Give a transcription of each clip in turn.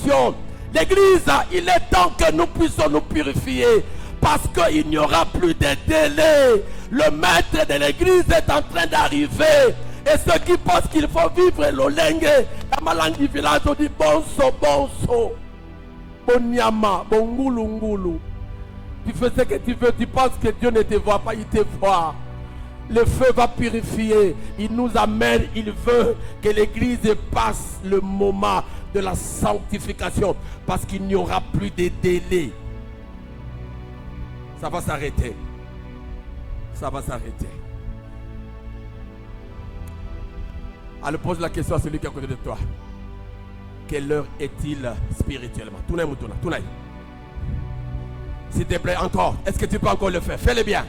purification. L'église, il est temps que nous puissions nous purifier. Parce qu'il n'y aura plus de délai. Le maître de l'église est en train d'arriver. Et ceux qui pensent qu'il faut vivre l'olengue, la malangue du village, on dit bonso, bonso. Bonyama, bongulungulu. Tu fais ce que tu veux, tu penses que Dieu ne te voit pas, il te voit. Le feu va purifier. Il nous amène, il veut que l'église passe le moment de la sanctification. Parce qu'il n'y aura plus de délai. Ça va s'arrêter. Ça va s'arrêter. Alors pose la question à celui qui est à côté de toi. Quelle heure est-il spirituellement? Tournez. S'il te plaît, encore. Est-ce que tu peux encore le faire? Fais-le bien.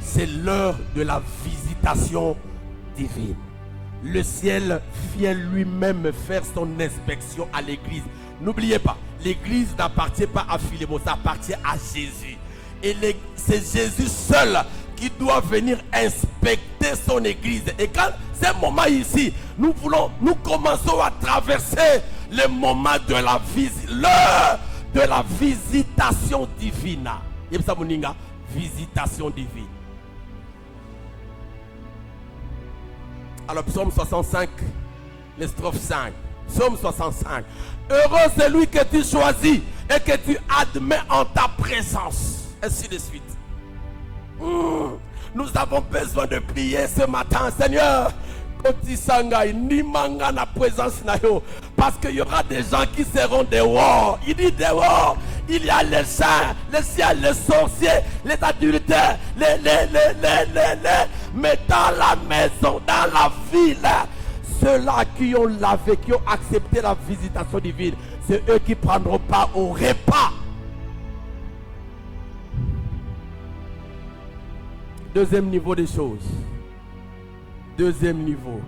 C'est l'heure de la visitation divine. Le ciel vient lui-même faire son inspection à l'église. N'oubliez pas, l'église n'appartient pas à Philémon, ça appartient à Jésus. Et c'est Jésus seul qui doit venir inspecter son église. Et quand c'est un moment ici, nous commençons à traverser le moment de la l'heure de la visitation divine. Visitation divine. Alors psaume 65, les strophes 5. Psaume 65. Heureux celui que tu choisis et que tu admets en ta présence. Ainsi de suite. Nous avons besoin de prier ce matin, Seigneur. Parce qu'il y aura des gens qui seront dehors. Il dit dehors. Il y a les saints, les siens, les sorciers, les adultères, mais dans la maison, dans la ville, ceux-là qui ont lavé, qui ont accepté la visitation divine, c'est eux qui prendront part au repas. Deuxième niveau des choses. Deuxième niveau.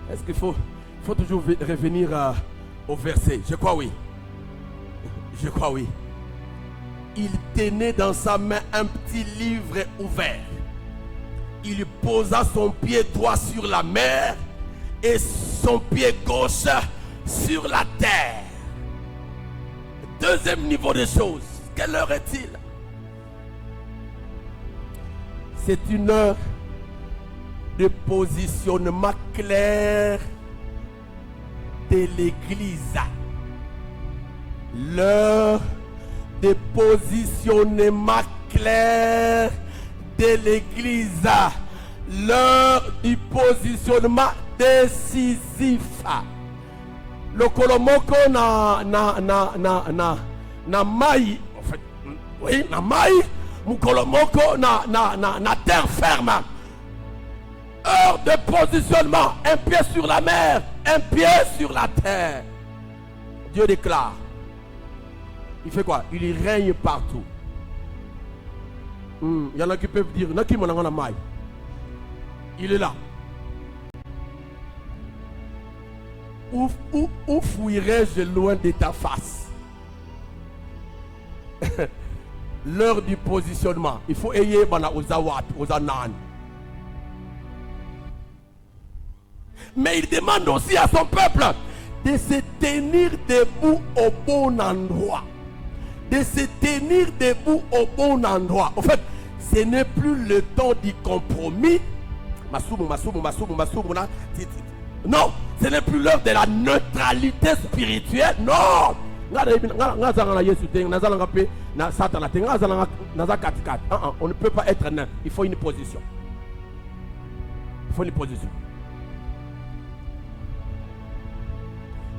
Est-ce qu'il faut toujours revenir au verset? Je crois oui. Je crois oui. Il tenait dans sa main un petit livre ouvert. Il posa son pied droit sur la mer et son pied gauche sur la terre. Deuxième niveau des choses. Quelle heure est-il? C'est une heure de positionnement clair de l'église. L'heure de positionnement clair de l'église. L'heure du positionnement décisif. Le kolomoko na mai, en fait, oui, na mai, mukolomoko na terre ferme. Heure de positionnement, un pied sur la mer, un pied sur la terre. Dieu déclare. Il fait quoi? Il règne partout. Il y en a qui peuvent dire, il est là. Où fuirais-je loin de ta face? L'heure du positionnement. Il faut ayer aux awat, aux anan. Mais il demande aussi à son peuple de se tenir debout au bon endroit. De se tenir debout au bon endroit. En fait, ce n'est plus le temps du compromis. Non, ce n'est plus l'heure de la neutralité spirituelle. Non. On ne peut pas être nain. Il faut une position. Il faut une position.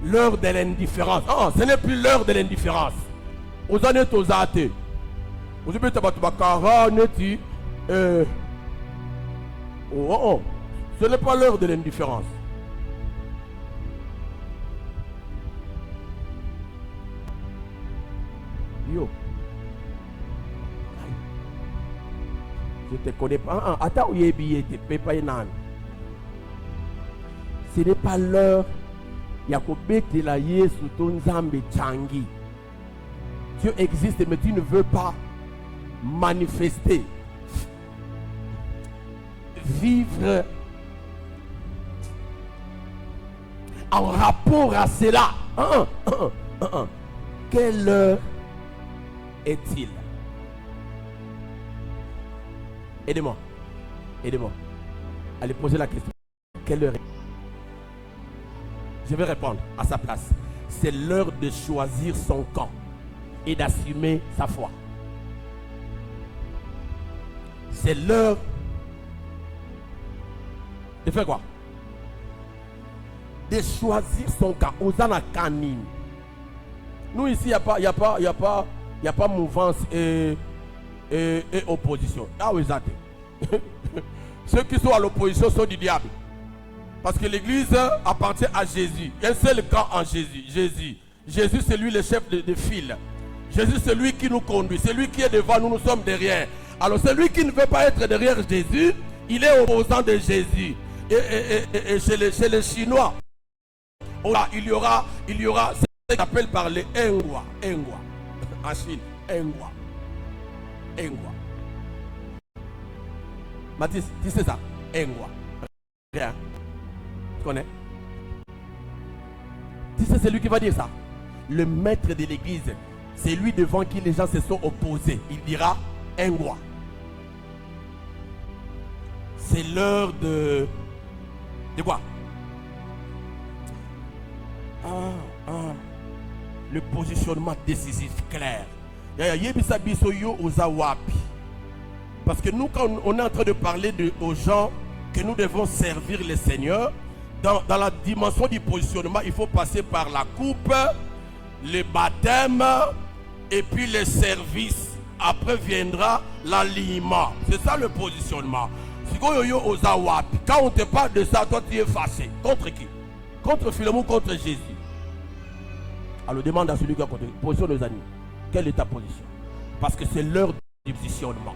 L'heure de l'indifférence. Ce n'est plus l'heure de l'indifférence. Vous en êtes aux athées. Vous êtes ce n'est pas l'heure de l'indifférence. Yo. Je te connais pas. Attends, ce n'est pas l'heure. Dieu existe, mais tu ne veux pas manifester. vivre en rapport à cela. Quelle heure est-il? Aidez-moi. Aidez-moi. Allez poser la question. Quelle heure est-il? Je vais répondre à sa place. C'est l'heure de choisir son camp et d'assumer sa foi. C'est l'heure de faire quoi? De choisir son camp. Osana Kanine. Nous ici, il n'y a pas mouvance et opposition. Ah oui, ça. Ceux qui sont à l'opposition sont du diable. Parce que l'église appartient à Jésus. Il y a un seul camp en Jésus. Jésus, c'est lui le chef de file. Jésus, c'est lui qui nous conduit. C'est lui qui est devant nous, nous sommes derrière. Alors celui qui ne veut pas être derrière Jésus, il est opposant de Jésus. Et chez les Chinois, il y aura ce qu'on appelle par les Engwa. En Chine, Engwa. Mathis, tu sais ça? Engwa. Rien. Tu connais? Tu sais, c'est lui qui va dire ça. Le maître de l'église, c'est lui devant qui les gens se sont opposés. Il dira Engwa. C'est l'heure de quoi? Le positionnement décisif clair. Parce que nous, quand on est en train de parler aux gens que nous devons servir le Seigneur, dans la dimension du positionnement, il faut passer par la coupe, le baptême et puis le service. Après viendra l'alignement. C'est ça le positionnement. Quand on te parle de ça, toi tu es fâché. Contre qui? Contre Philémon ou contre Jésus? Alors demande à celui qui a contre. Position nos amis. Quelle est ta position? Parce que c'est l'heure du positionnement.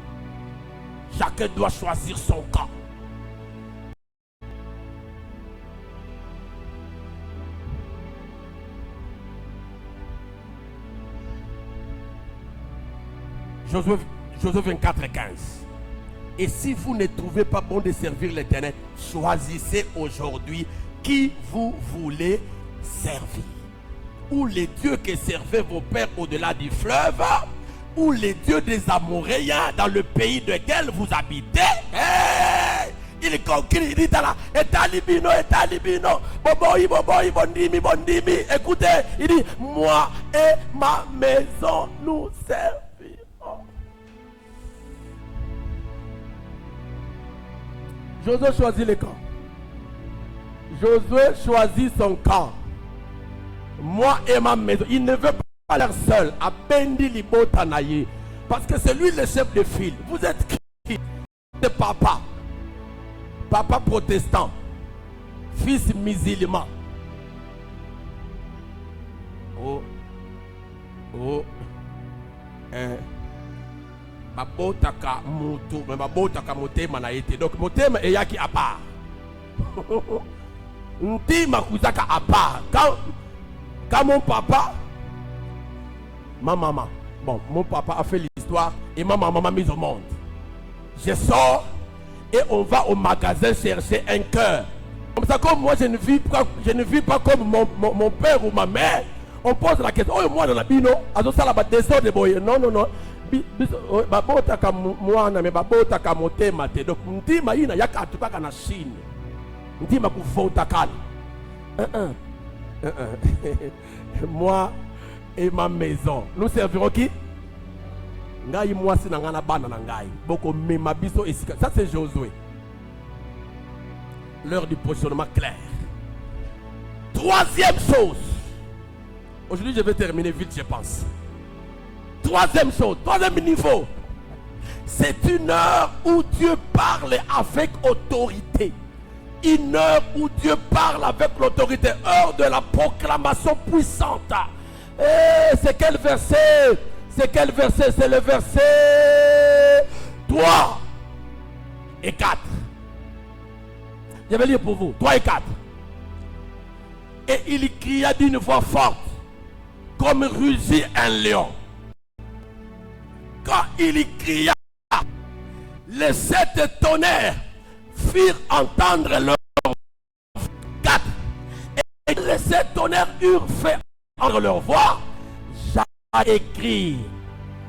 Chacun doit choisir son camp. Josué 24:15. Et si vous ne trouvez pas bon de servir l'Éternel, choisissez aujourd'hui qui vous voulez servir. Ou les dieux que servaient vos pères au-delà du fleuve, ou les dieux des Amoréens dans le pays de lequel vous habitez. Hey! Il conclut, il dit là, Etalibino, bondimi. Écoutez, il dit, moi et ma maison nous servirons. Josué choisit le camp. Josué choisit son camp. Moi et ma maison. Il ne veut pas l'air seul. À Bendi Libotanaye. Parce que c'est lui le chef de file. Vous êtes qui? C'est papa. Papa protestant. Fils musulman. Babotaka mutu, mais babotaka motema na yete. Donc motema eyaki à part. Ntima kuzaka à part. Quand mon papa, ma maman, bon, mon papa a fait l'histoire et ma maman m'a mise au monde. Je sors et on va au magasin chercher un cœur. Comme ça, comme moi je ne vis pas comme mon père ou ma mère. On pose la question, oh moi dans la bino, azo sala ba désordre de boye. Non. Babotaka mwana me babotaka motema te. Donc ntima ina yaka atukaka na Chine. Ntima kuvota kala. Moi et ma maison, nous servirons qui? Ngai moi si nangana bana na ngai. Boko mema biso esika. Ça c'est Josué. L'heure du positionnement clair. Troisième chose. Aujourd'hui, je vais terminer vite, je pense. Troisième chose, troisième niveau. C'est une heure où Dieu parle avec autorité. Une heure où Dieu parle avec l'autorité. Heure de la proclamation puissante. Et c'est quel verset? C'est quel verset? C'est le verset 3 et 4. Je vais lire pour vous. 3 et 4. Et il cria d'une voix forte, comme rugit un lion. Quand il cria, les 7 tonnerres firent entendre leur 4. Et les 7 tonnerres eurent fait entendre leur voix. J'ai écrit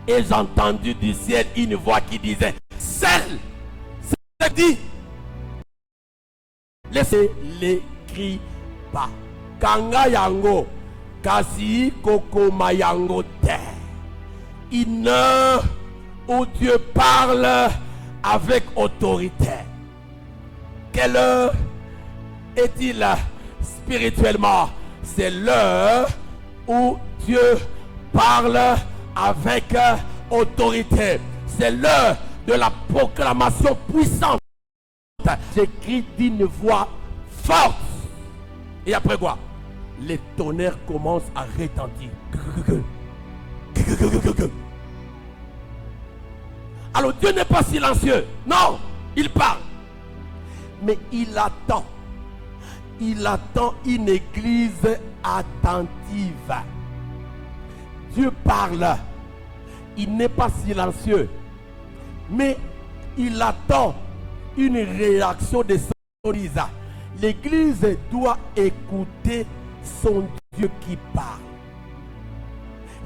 et j'ai entendu du ciel une voix qui disait: celle, c'est dit, laissez l'écrit pas. Kanga yango, kasi koko mayango te. Une heure où Dieu parle avec autorité. Quelle heure est-il spirituellement? C'est l'heure où Dieu parle avec autorité. C'est l'heure de la proclamation puissante. J'écris d'une voix forte. Et après quoi? Les tonnerres commencent à retentir. Alors Dieu n'est pas silencieux. Non, il parle. Mais il attend. Il attend une église attentive. Dieu parle. Il n'est pas silencieux. Mais il attend une réaction de son église. L'église doit écouter son Dieu qui parle.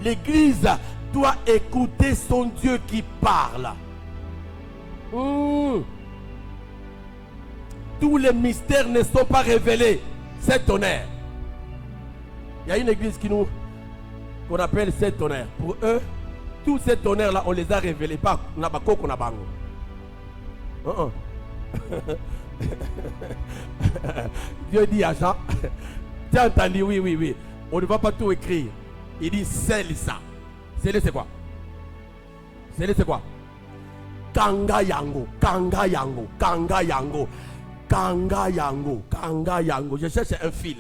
L'église doit écouter son Dieu qui parle. Tous les mystères ne sont pas révélés. C'est tonnerre. Il y a une église qu'on appelle 7 tonnerres. Pour eux, tous ces tonnerres là, on les a révélés. Pas qu'on a bango. Dieu dit à Jean, tu as entendu? Oui. On ne va pas tout écrire. Il dit scelle ça. Scelle c'est quoi? Scelle c'est quoi? Kanga yango. Je cherche un fil.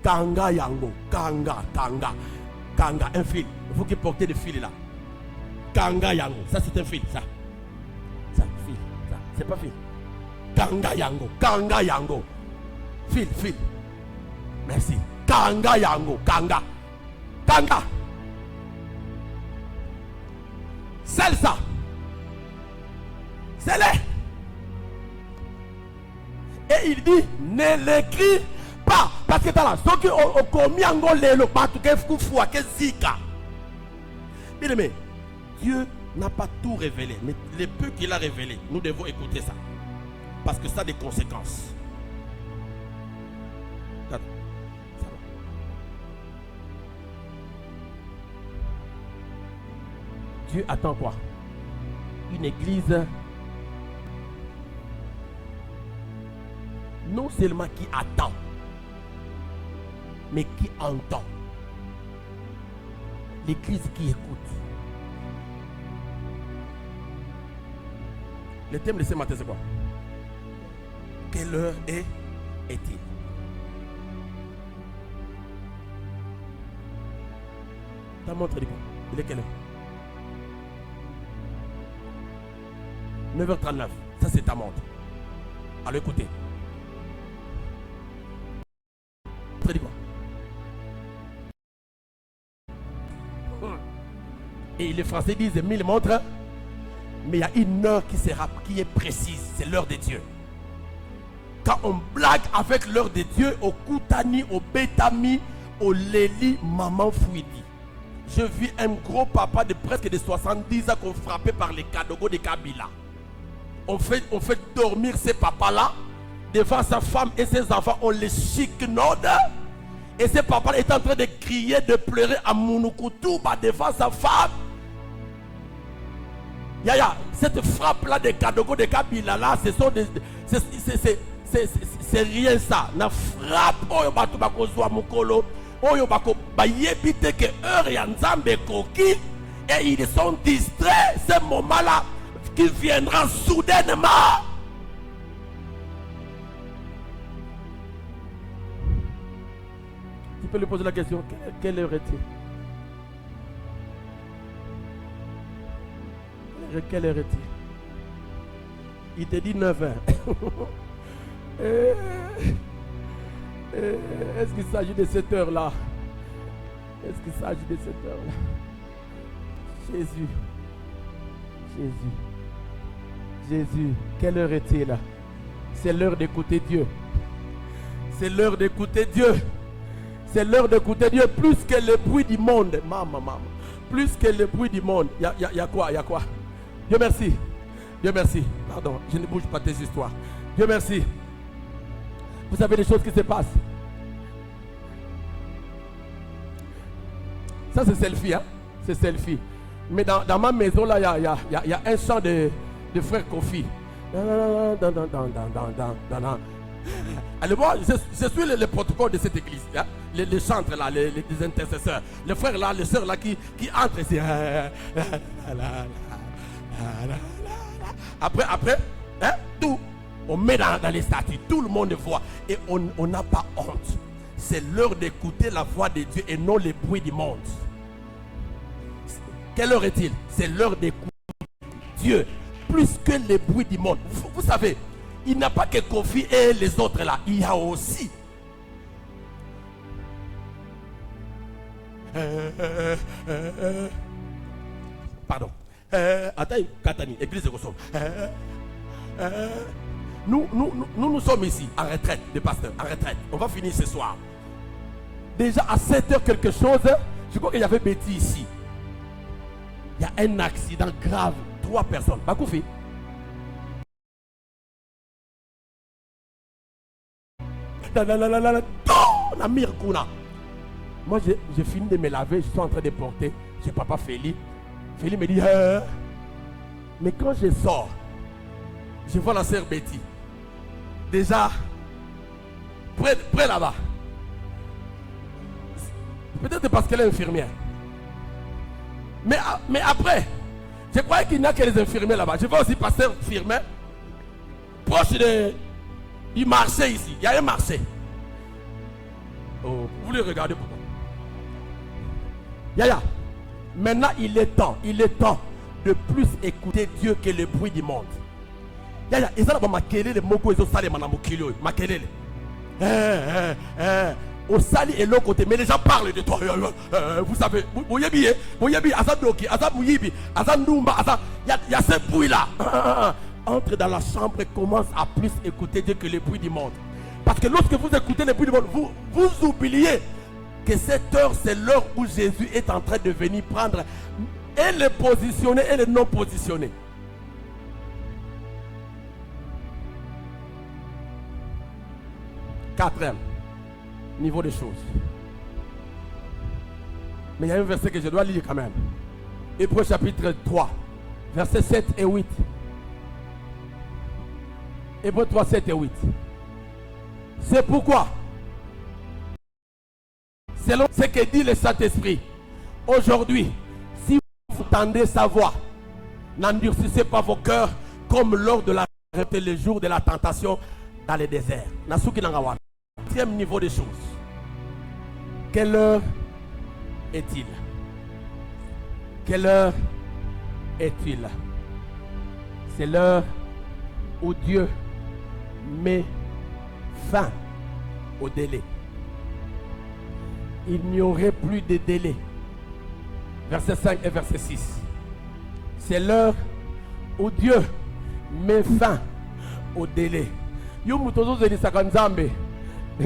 Kanga yango. Kanga. Un fil. Il faut qu'il porte des fils là. Kanga yango. Ça c'est un fil, ça. Ça, fil. Ça, c'est pas fil. Kanga yango. Fil. Merci. Kanga yango. Kanga. C'est ça. C'est là. Et il dit, ne l'écris pas. Parce que dans la ce qui au commis en golé le pas tout que fou que zika. Bien aimé, Dieu n'a pas tout révélé, mais le peu qu'il a révélé, nous devons écouter ça. Parce que ça a des conséquences. Dieu attend quoi? Une église non seulement qui attend, mais qui entend. L'église qui écoute. Le thème de ce matin, c'est quoi? Quelle heure est-il? Ta montre dit quoi? Il est quelle heure? 9h39. Ça, c'est ta montre. Alors écoutez. Ça dit quoi? Et les Français disent 1000 montres. Mais il y a une heure qui est précise. C'est l'heure de Dieu. Quand on blague avec l'heure de Dieu, au Koutani, au Betami, au Léli, maman Fouidi. Je vis un gros papa de presque de 70 ans qu'on frappait par les Kadogo de Kabila. On fait dormir ces papas-là devant sa femme et ses enfants. On les chiquenaude. Et ce papa est en train de crier, de pleurer à Mounoukoutouba devant sa femme. Yaya, cette frappe-là de Kadogo de Kabila là, c'est rien ça. La frappe, oyo batu bakozwa mukolo, oyo bako bayebite que heure ya nzambe koki, et ils sont distraits. Ce moment-là qui viendra soudainement. Tu peux lui poser la question, quelle heure est-il? Quelle heure est-il? Il te dit 9h. Est-ce qu'il s'agit de cette heure-là? Est-ce qu'il s'agit de cette heure-là? Jésus, quelle heure est-il? C'est l'heure d'écouter Dieu. C'est l'heure d'écouter Dieu. C'est l'heure d'écouter Dieu plus que le bruit du monde. Maman. Plus que le bruit du monde. Il y a quoi? Dieu merci. Dieu merci. Pardon, je ne bouge pas tes histoires. Dieu merci. Vous savez des choses qui se passent. Ça c'est selfie, hein? C'est selfie. Mais dans ma maison là, il y a un chant de frère Kofi. Allez voir, je suis le protocole de cette église, hein? Les chantres là, les intercesseurs, les frères là, les sœurs là qui entrent ici. Après, hein, tout, on met dans les statues, tout le monde voit et on n'a pas honte. C'est l'heure d'écouter la voix de Dieu et non les bruits du monde. Quelle heure est-il? C'est l'heure d'écouter Dieu plus que les bruits du monde. Vous savez, il n'y a pas que Kofi et les autres là, il y a aussi pardon. Attends, Katani, église de Gossom. Nous sommes ici en retraite de pasteur, en retraite. On va finir ce soir. Déjà à 7h quelque chose, je crois qu'il y avait Betty ici. Il y a un accident grave, 3 personnes. Bakoufi. Moi j'ai fini de me laver, je suis en train de porter. J'ai papa Félix. Félix me dit mais quand je sors, je vois la sœur Betty. Déjà près là-bas. Peut-être parce qu'elle est infirmière. Mais après, je croyais qu'il n'y a que les infirmiers là-bas. Je vois aussi pasteur infirmier proche du marché ici. Il y a un marché. Oh, vous voulez regarder pourquoi? Yaya, maintenant il est temps de plus écouter Dieu que le bruit du monde. Yaya, ils ont maquillé les mots qu'ils ont salé madame Kilo, maquillé. Au sali et l'autre côté, mais les gens parlent de toi. Vous savez, il y a ce bruit là. Entre dans la chambre et commence à plus écouter Dieu que le bruit du monde. Parce que lorsque vous écoutez le bruit du monde, vous oubliez que cette heure, c'est l'heure où Jésus est en train de venir prendre et les positionnés et les non positionnés. Quatrième niveau des choses. Mais il y a un verset que je dois lire quand même. Hébreux chapitre 3, versets 7 et 8. Hébreux 3, 7 et 8. C'est pourquoi, selon ce que dit le Saint-Esprit, aujourd'hui, si vous tendez sa voix, n'endurcissez pas vos cœurs comme lors de la le jour de la tentation dans le désert. Nasuki Nangawan. Quatrième niveau des choses. Quelle heure est-il? Quelle heure est-il? C'est l'heure où Dieu met fin au délai. Il n'y aurait plus de délai. Verset 5 et verset 6. C'est l'heure où Dieu met fin au délai.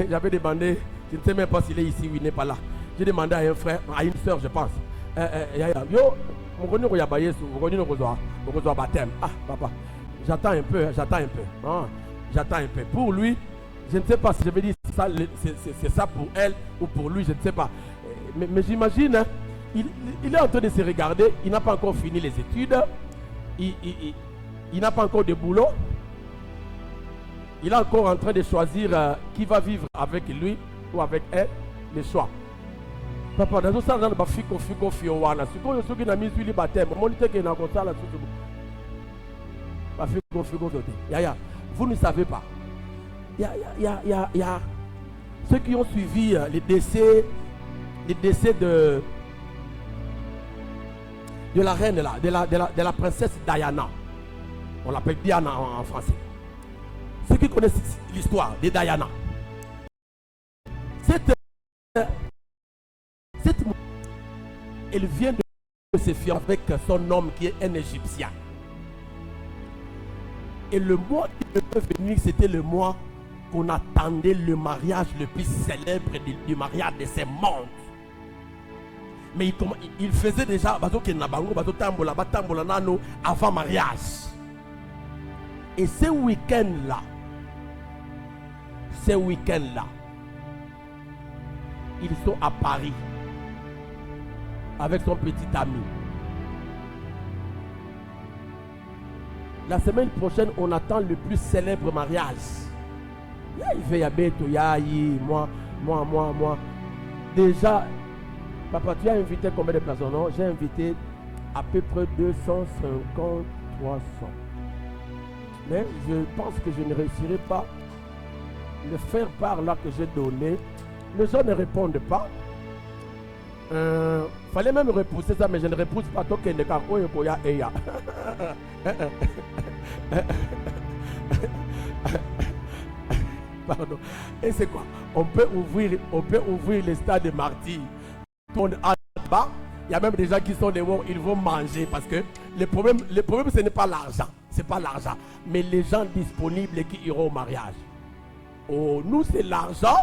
J'avais demandé, je ne sais même pas s'il est ici ou il n'est pas là. J'ai demandé à un frère, à une soeur, je pense. Ah, papa, j'attends un peu. J'attends un peu. Pour lui, je ne sais pas si je vais dire ça, c'est ça pour elle ou pour lui, je ne sais pas. Mais j'imagine, hein, il est en train de se regarder, il n'a pas encore fini les études, il n'a pas encore de boulot. Il est encore en train de choisir qui va vivre avec lui ou avec elle, le choix. Papa, dans ce sens, on va vous ne savez pas. Il y a ceux qui ont suivi les décès de la reine là, de la princesse Diana. On l'appelle Diana en français. Ceux qui connaissent l'histoire de Diana. Elle vient de se fier avec son homme qui est un Égyptien. Et le mois qui devait venir, c'était le mois qu'on attendait le mariage le plus célèbre du mariage de ces mondes. Mais il faisait déjà avant mariage. Et ce week-end-là, ils sont à Paris avec son petit ami. La semaine prochaine, on attend le plus célèbre mariage. Il fait moi. Déjà, papa, tu as invité combien de personnes? Non, j'ai invité à peu près 250, 300. Mais je pense que je ne réussirai pas le faire part là que j'ai donné. Les gens ne répondent pas. Fallait même repousser ça, mais je ne repousse pas. Pardon. Et c'est quoi? On peut ouvrir les stades de martyrs. Tout le monde en bas. Il y a même des gens qui sont dehors, ils vont manger parce que le problème ce n'est pas l'argent. C'est pas l'argent, mais les gens disponibles qui iront au mariage. Oh, nous c'est l'argent.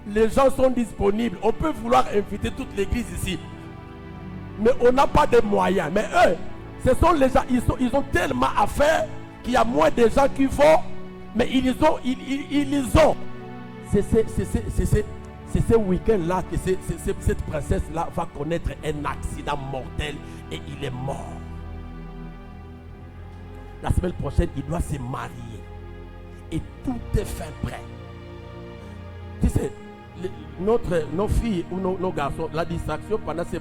Les gens sont disponibles. On peut vouloir inviter toute l'église ici, mais on n'a pas de moyens. Mais eux, ce sont les gens, ils ont tellement à faire qu'il y a moins de gens qui vont, mais ils ont. C'est ce week-end-là que cette princesse-là va connaître un accident mortel et il est mort. La semaine prochaine, il doit se marier. Et tout est fait prêt. Tu sais, nos filles ou nos garçons, la distraction pendant ces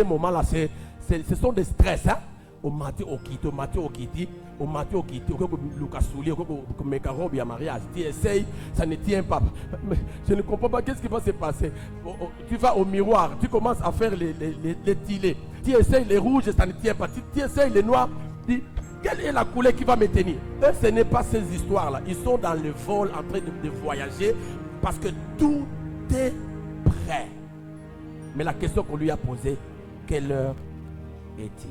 moments-là, ce sont des stress. Hein? Au matin, au kiti, Lucas Soulier, au mécarobe, à mariage. Tu essayes, ça ne tient pas. Mais je ne comprends pas, qu'est-ce qui va se passer? Tu vas au miroir, tu commences à faire les tilets. Tu essayes les rouges, ça ne tient pas. Tu essayes les noirs, tu... Quelle est la couleur qui va me tenir? Eux, ce n'est pas ces histoires-là. Ils sont dans le vol en train de voyager parce que tout est prêt. Mais la question qu'on lui a posée, quelle heure est-il?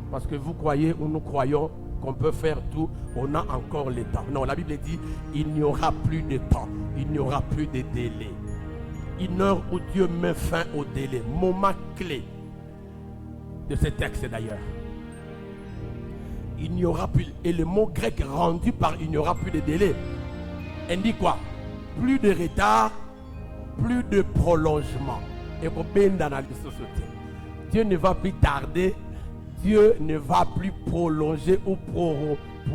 Parce que vous croyez ou nous croyons qu'on peut faire tout, on a encore le temps. Non, la Bible dit, il n'y aura plus de temps, il n'y aura plus de délai. Une heure où Dieu met fin au délai. Moment clé de ce texte d'ailleurs. Il n'y aura plus. Et le mot grec rendu par il n'y aura plus de délai indique quoi? Plus de retard, plus de prolongement. Et pour bien dans la société, Dieu ne va plus tarder. Dieu ne va plus prolonger ou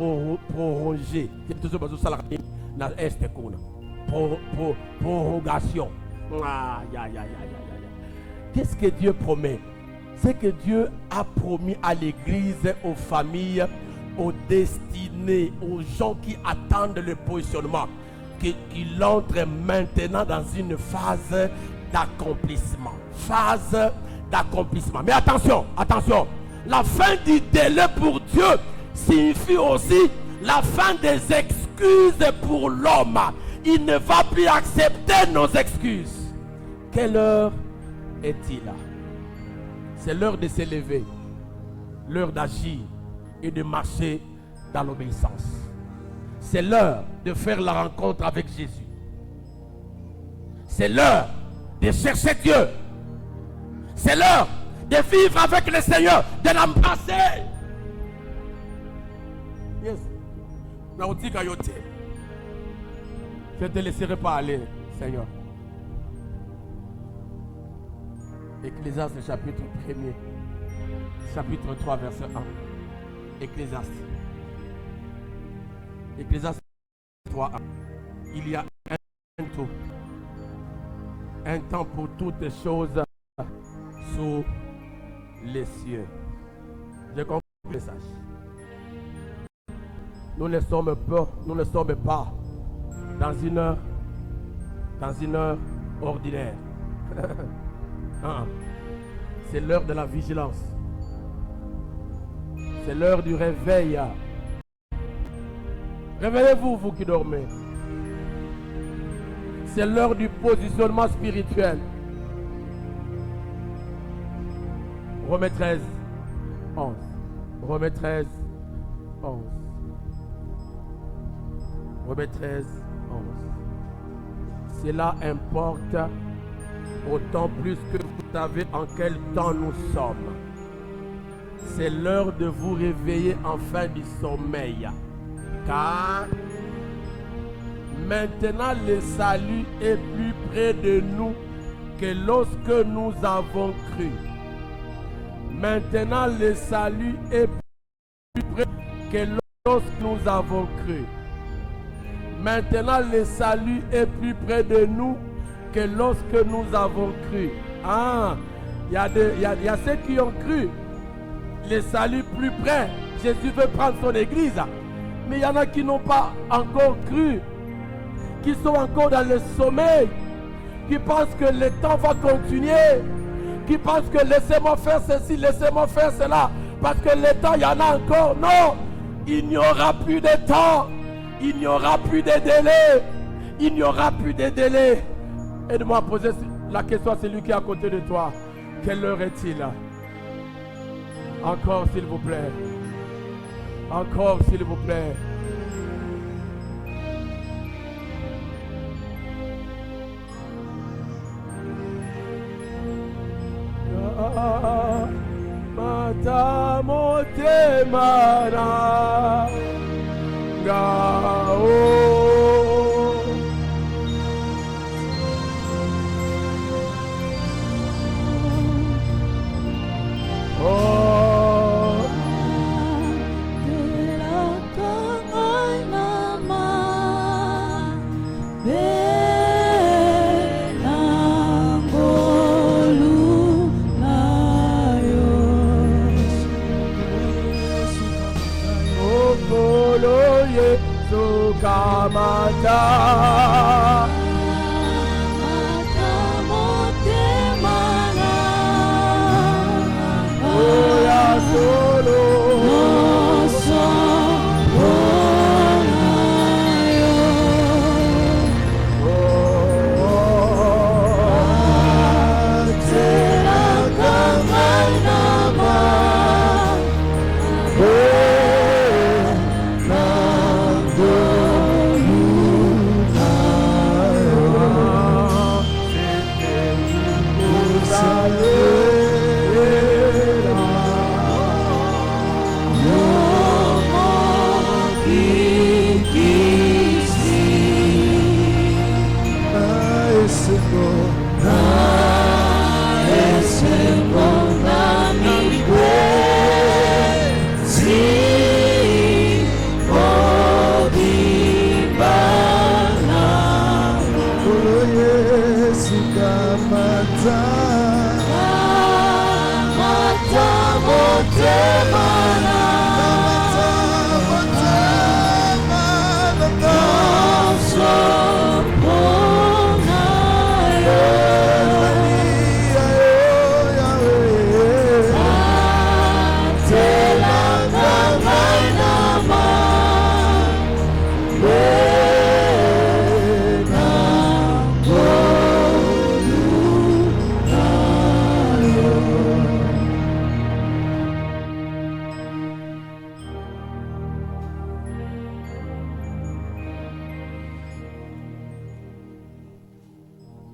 proroger. Prorogation. Qu'est-ce que Dieu promet? C'est que Dieu a promis à l'église, aux familles, aux destinés, aux gens qui attendent le positionnement, qu'il entre maintenant dans une phase d'accomplissement. Phase d'accomplissement. Mais attention, attention. La fin du délai pour Dieu signifie aussi la fin des excuses pour l'homme. Il ne va plus accepter nos excuses. Quelle heure est-il là? C'est l'heure de s'élever, l'heure d'agir et de marcher dans l'obéissance. C'est l'heure de faire la rencontre avec Jésus. C'est l'heure de chercher Dieu. C'est l'heure de vivre avec le Seigneur, de l'embrasser. Yes. Je ne te laisserai pas aller, Seigneur. Ecclésiaste chapitre 1er, chapitre 3, verset 1. Ecclésiaste. Ecclésiaste 3, 1. Il y a un temps pour toutes choses sous les cieux. J'ai compris le message. Nous ne sommes pas dans une heure ordinaire. C'est l'heure de la vigilance. C'est l'heure du réveil. Réveillez-vous, vous qui dormez. C'est l'heure du positionnement spirituel. Romains 13, 11. Romains 13, 11. Romains 13, 11. Cela importe autant plus que vous savez en quel temps nous sommes. C'est l'heure de vous réveiller enfin du sommeil. Car maintenant le salut est plus près de nous que lorsque nous avons cru. Maintenant le salut est plus près que lorsque nous avons cru. Maintenant le salut est plus près de nous que lorsque nous avons cru. Ah, il y a ceux qui ont cru. Le salut plus près. Jésus veut prendre son église. Mais il y en a qui n'ont pas encore cru. Qui sont encore dans le sommeil. Qui pensent que le temps va continuer. Qui pensent que laissez-moi faire ceci, laissez-moi faire cela. Parce que le temps, il y en a encore. Non, il n'y aura plus de temps. Il n'y aura plus de délai. Il n'y aura plus de délai. Aide-moi à poser la question à celui qui est à côté de toi. Quelle heure est-il? Encore s'il vous plaît. Encore s'il vous plaît. Mata motemana gao. Kamata motemana oya solo oso onayo tera kamanama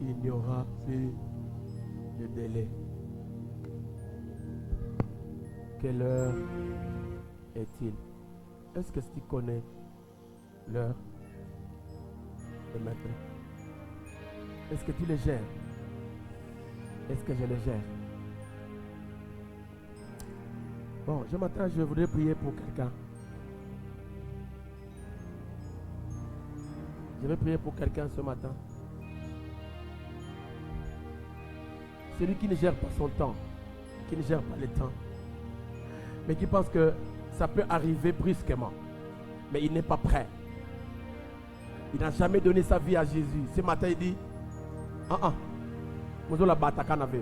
il n'y aura plus de délai. Quelle heure est-il? Est-ce que tu connais l'heure de maintenant? Est-ce que tu le gères? Est-ce que je le gère? Bon, ce matin, je voudrais prier pour quelqu'un. Je vais prier pour quelqu'un ce matin. Celui qui ne gère pas son temps, qui ne gère pas le temps, mais qui pense que ça peut arriver brusquement, mais il n'est pas prêt. Il n'a jamais donné sa vie à Jésus. Ce matin, il dit,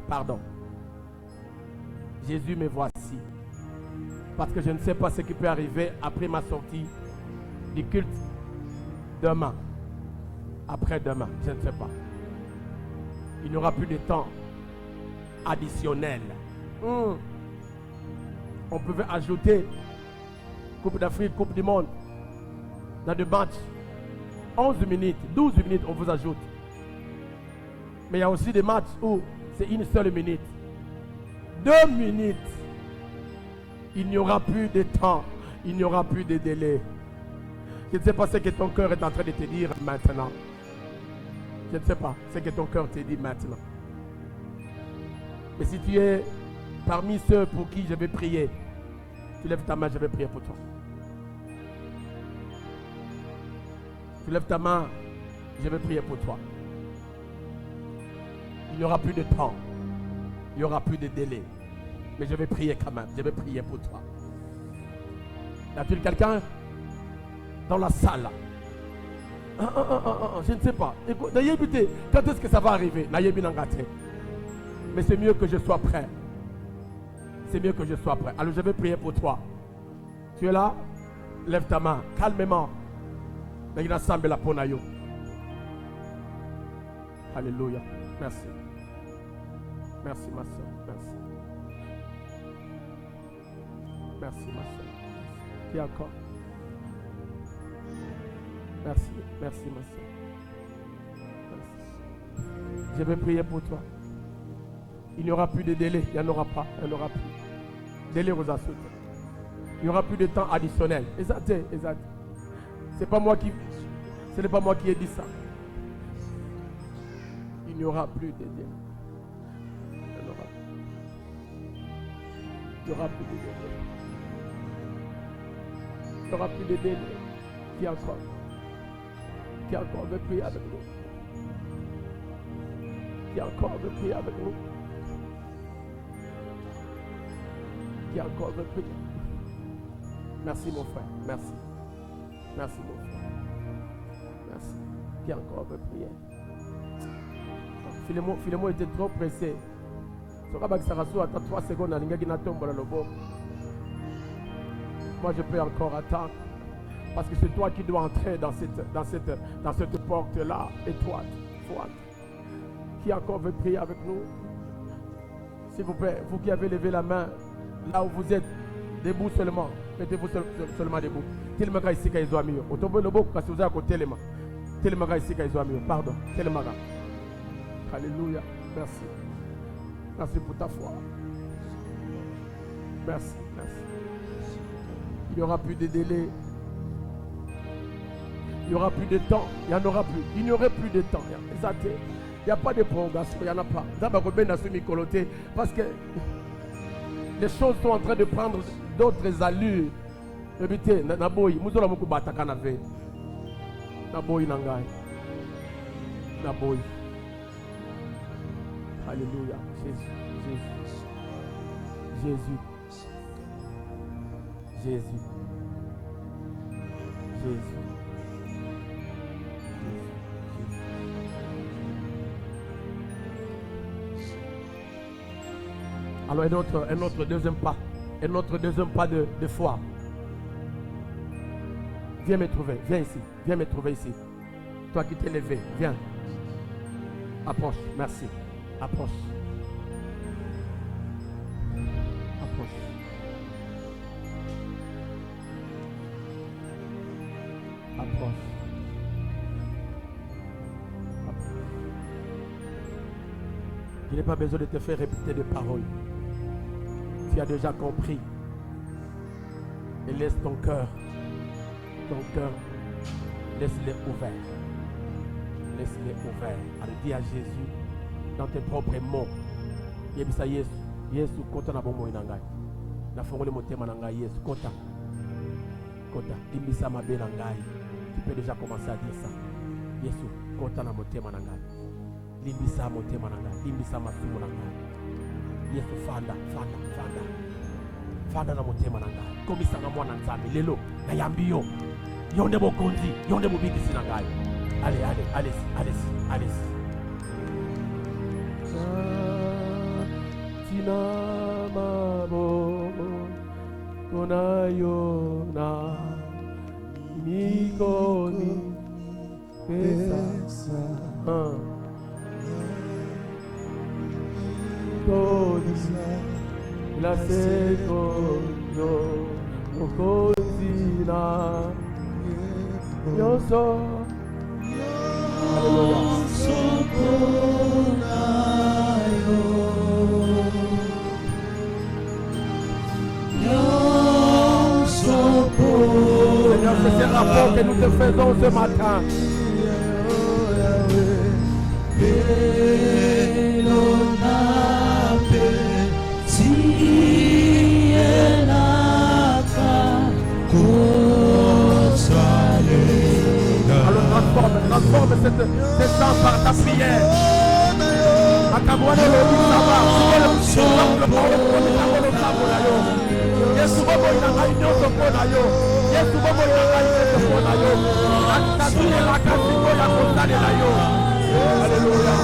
pardon. Jésus, me voici. Parce que je ne sais pas ce qui peut arriver après ma sortie du culte demain. Après-demain, je ne sais pas. Il n'y aura plus de temps additionnel. on pouvait ajouter Coupe d'Afrique, Coupe du Monde dans des matchs. 11 minutes, 12 minutes, on vous ajoute. Mais il y a aussi des matchs où c'est une seule minute. 2 minutes. Il n'y aura plus de temps. Il n'y aura plus de délai. Je ne sais pas ce que ton cœur est en train de te dire maintenant. Je ne sais pas ce que ton cœur te dit maintenant. Mais si tu es parmi ceux pour qui je vais prier, tu lèves ta main, je vais prier pour toi. Tu lèves ta main, je vais prier pour toi. Il n'y aura plus de temps. Il n'y aura plus de délai. Mais je vais prier quand même. Je vais prier pour toi. Y a-t-il quelqu'un dans la salle? Je ne sais pas. Écoutez, quand est-ce que ça va arriver? Mais c'est mieux que je sois prêt. C'est mieux que je sois prêt. Alors je vais prier pour toi. Tu es là? Lève ta main. Calmement. Alléluia. Merci. Merci ma soeur. Merci. Merci ma soeur. Qui encore? Merci. Merci ma soeur. Merci. Je vais prier pour toi. Il n'y aura plus de délai. Il n'y en aura pas. Il n'y en aura plus. Délai aux assauts. Il n'y aura plus de temps additionnel. Exact. Ce n'est pas moi qui ai dit ça. Il n'y aura plus de délai. Il n'y aura plus de délai. Il n'y aura plus de délai. Qui encore veut prier avec nous? Qui encore veut prier avec nous? Qui encore veut prier? Merci mon frère. Merci. Merci mon frère. Merci. Qui encore veut prier? Philémon était trop pressé. Attends 3 secondes. Moi je peux encore attendre. Parce que c'est toi qui dois entrer dans cette porte-là étroite. Qui encore veut prier avec nous? S'il vous plaît, vous qui avez levé la main, là où vous êtes, debout seulement. Mettez-vous seulement debout. Pardon. Alléluia. Merci. Merci pour ta foi. Merci. Il n'y aura plus de délai. Il n'y aura plus de temps. Il n'y en aura plus. Il n'y aurait plus de temps. Il n'y a pas de prolongation. Il n'y en a pas. Parce que les choses sont en train de prendre d'autres allures. Évitez, Naboy, Mouzola Moukou Bataka Nave. Naboy Nangai. Naboy. Alléluia. Jésus. Alors un autre deuxième pas. Un autre deuxième pas de foi. Viens me trouver. Viens ici. Viens me trouver ici. Toi qui t'es levé. Viens. Approche. Merci. Approche. Je n'ai pas besoin de te faire répéter des paroles. Tu as déjà compris. Et laisse ton cœur, laisse-le ouvert. Laisse-le ouvert. Alors dis à Jésus, dans tes propres mots, Yebisa Yesu, kota na bomo inangai. Na fongole motema nangai Yesu, kota. Limbisa mabe nangai. Tu peux déjà commencer à dire ça. Yesu, kota na motema nangai. Limbisa motema nangai. Limbisa masumo nangai. Yesu fanda na motema nangai. Komisa na mwana nzambe lelo na yambiyo. Yonde bokonzi, yonde bobikisi nangai. Allez. Tina mamo konayona mikoni pesa la seco yo mukozina yoso Seigneur, c'est ce rapport que nous te faisons ce matin. Alors transforme cette chance par ta prière. Alléluia.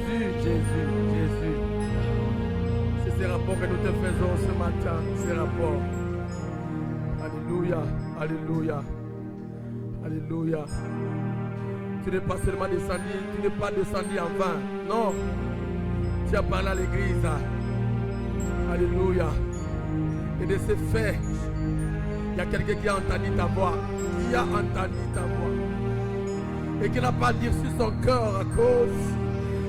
Jésus. C'est ces rapports que nous te faisons ce matin, ces rapports. Alléluia. Tu n'es pas seulement descendu, tu n'es pas descendu en vain. Non. Tu as parlé à l'église. Alléluia. Et de ce fait, il y a quelqu'un qui a entendu ta voix. Qui a entendu ta voix. Et qui n'a pas durci son cœur à cause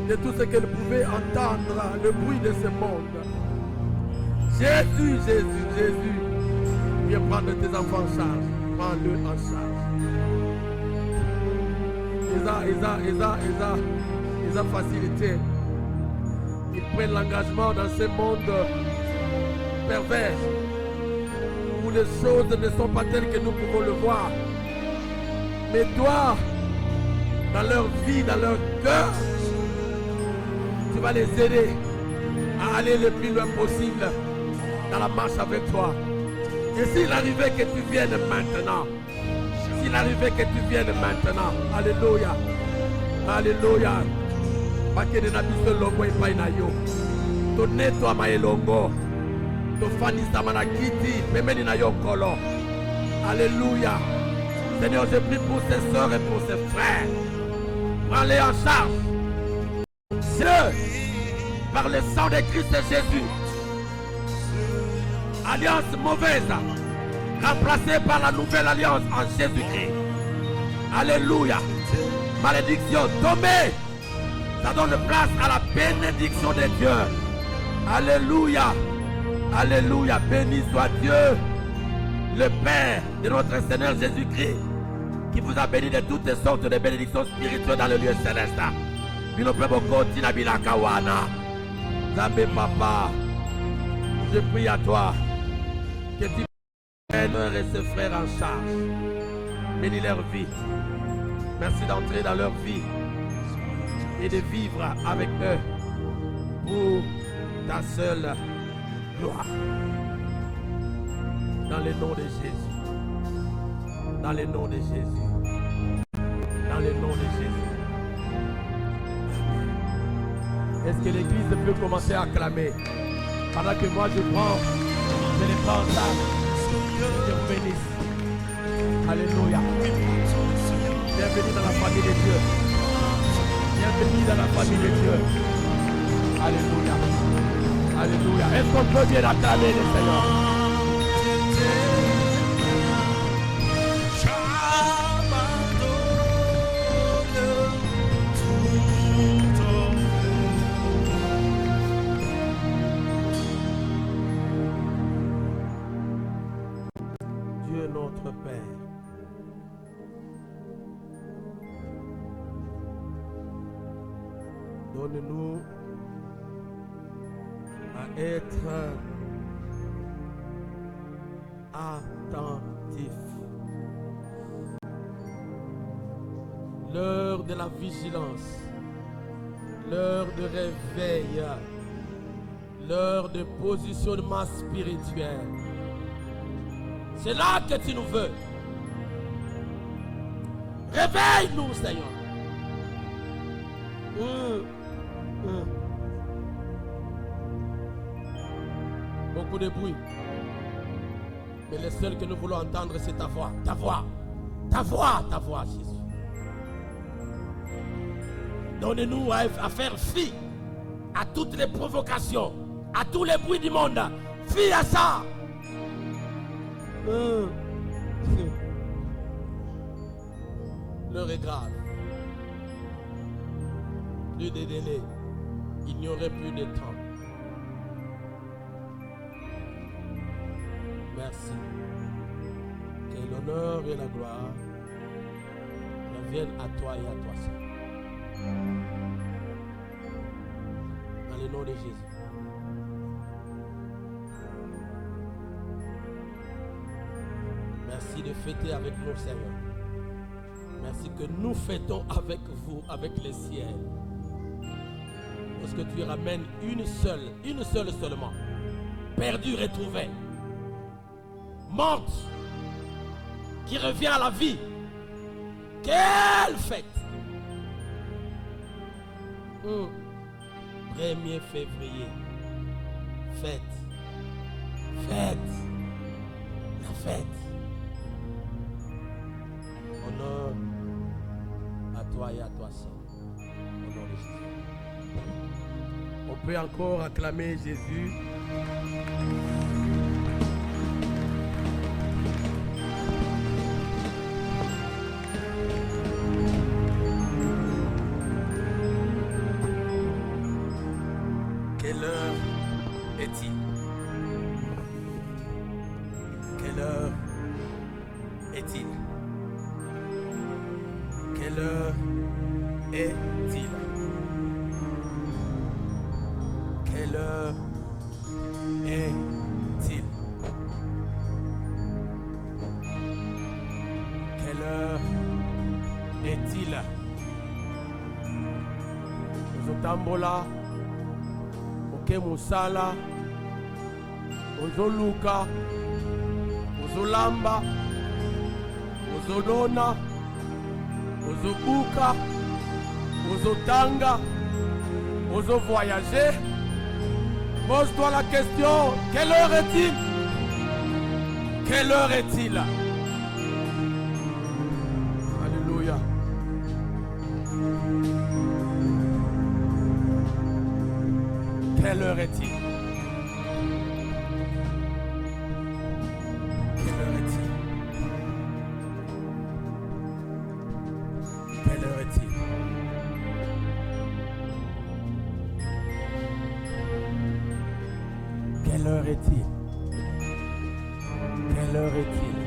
de tout ce qu'elle pouvait entendre, le bruit de ce monde. Jésus, viens prendre tes enfants en charge. Prends-le en charge. Ils ont facilité. Ils prennent l'engagement dans ce monde pervers où les choses ne sont pas telles que nous pouvons le voir. Mais toi, dans leur vie, dans leur cœur, tu vas les aider à aller le plus loin possible dans la marche avec toi. Et s'il arrivait que tu viennes maintenant, alléluia, bakende na biso longo epai na yo, tonetwama elongo, tofanisama na kiti pembeni na yo nkolo. Alléluia. Seigneur, je prie pour ces soeurs et pour ces frères. Prends-les en charge. Dieu, par le sang de Christ Jésus, alliance mauvaise remplacée par la nouvelle alliance en Jésus-Christ. Alléluia. Malédiction tombée, ça donne place à la bénédiction de Dieu. Alléluia. Béni soit Dieu, le Père de notre Seigneur Jésus-Christ, qui vous a béni de toutes sortes de bénédictions spirituelles dans le lieu céleste. Zambé Papa, je prie à toi que tu prennes et ses frères en charge. Bénis leur vie. Merci d'entrer dans leur vie et de vivre avec eux pour ta seule gloire. Dans le nom de Jésus. Dans le nom de Jésus. Dans le nom de Jésus. Est-ce que l'église peut commencer à acclamer? Pendant que moi je les prends ça. Je vous bénisse. Alléluia. Bienvenue dans la famille de Dieu. Bienvenue dans la famille de Dieu. Alléluia. Est-ce qu'on peut bien acclamer le Seigneur? Dieu notre Père, donne-nous à être attentifs. L'heure de la vigilance, l'heure de réveil, l'heure de positionnement spirituel. C'est là que tu nous veux. Réveille-nous, Seigneur. Beaucoup de bruit. Mais le seul que nous voulons entendre, c'est ta voix. Ta voix. Ta voix, ta voix, Jésus. Donne-nous à faire fi à toutes les provocations, à tous les bruits du monde. Fi à ça. L'heure est grave. Plus de délai. Il n'y aurait plus de temps. Merci. Que l'honneur et la gloire reviennent à toi et à toi seul. Dans le nom de Jésus. Merci de fêter avec nous, Seigneur. Merci que nous fêtons avec vous, avec les ciels. Parce que tu ramènes une seule seulement. Perdue, retrouvée. Morte, qui revient à la vie. Quelle fête! 1er février. Fête. Fête. La fête. Honneur à toi et à toi seul. Au nom de Jésus. On peut encore acclamer Jésus. Quelle heure est-il? Quelle heure est-il? Quelle heure est-il? Quelle heure est-il? Quelle heure est-il? Ozotambola, oke musala, ozoluka, ozolamba, ozodona, ozobuka, ozotanga, ozovoyager. Pose-toi la question, quelle heure est-il? Quelle heure est-il? Alléluia. Quelle heure est-il? Quelle heure est-il? Quelle heure est-il? Quelle heure est-il? Quelle heure est-il?